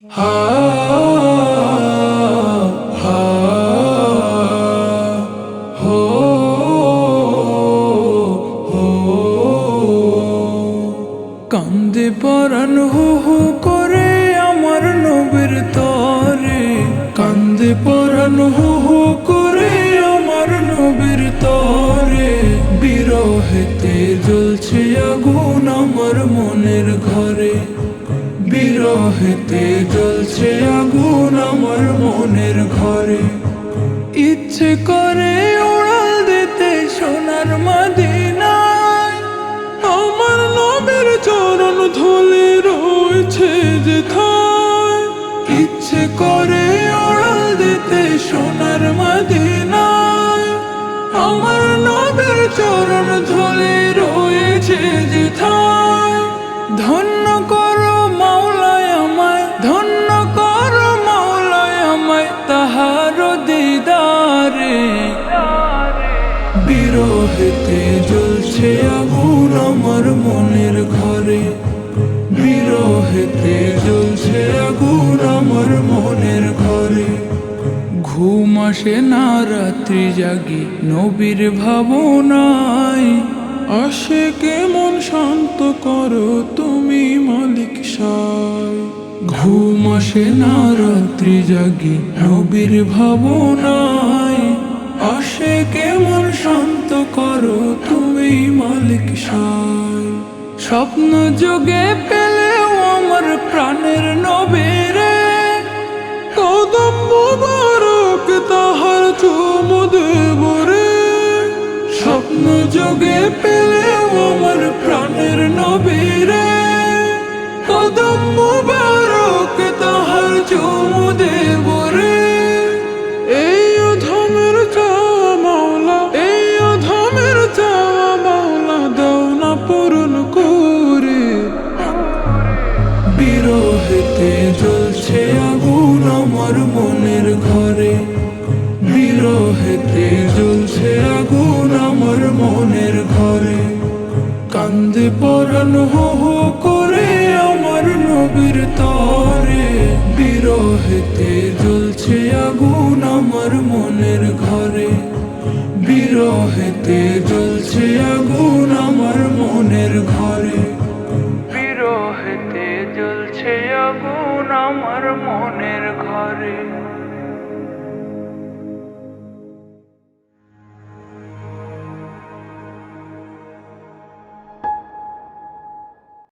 হা হা হো হো কান্দে পরাণ হু হু করে আমার নবীর তরে, কান্দে পরাণ হু হু করে আমার নবীর তরে। বিরহেতে জ্বলছে আগুন আমার মনের ঘরে, বিরহেতে জ্বলছে আগুন আমার মনের ঘরে। ইচ্ছে করে উড়াল দিতে সোনার মদিনায়, আমার নবীর চরণ ধুলি রয়েছে যেথায়। ইচ্ছে করে উড়াল দিতে সোনার মদিনায়, আমার নবীর চরণ ধুলি রয়েছে যেথায়। ধন্য করো মাওলায় আমায়, ধন্য করো মাওলায় আমায় তাহার দিদারে। বিরহেতে জ্বলছে আগুন আমার মনের ঘরে, বিরহেতে জ্বলছে আগুন আমার মনের ঘরে। ঘুম আসে না রাত্রি জাগি নবীর ভাবনায়, আসে কেমন শান্ত করো তুমি মালিক সায়। ঘুম আসে না রাত্রি জাগি নবীর ভাবনায়, আসে কেমন শান্ত করো তুমি মালিক সায়। স্বপ্ন যোগে পেলেও আমার প্রাণের নবীরে, কদম মুবারক তাহার চুমু দেব রে। স্বপ্ন যোগে পেলেও আমার প্রাণের নবীরে, কদম মুবারক তাহার চুমু দেব রে। এই অধমের চাওয়া মাওলা, এই অধমের চাওয়া মাওলা দাও না পূরণ করে। বিরহেতে জ্বলছে আগুন আমার মনের ঘরে, বিরহেতে জ্বলছে আগুন আমার মনের ঘরে। কান্দে পরাণ হু হু করে আমার নবীর তরে, বিরহেতে জ্বলছে আগুন আমার মনের ঘরে, বিরহেতে জ্বলছে আগুন আমার মনের ঘরে। বিরহেতে জ্বলছে আগুন আমার মনের ঘরে।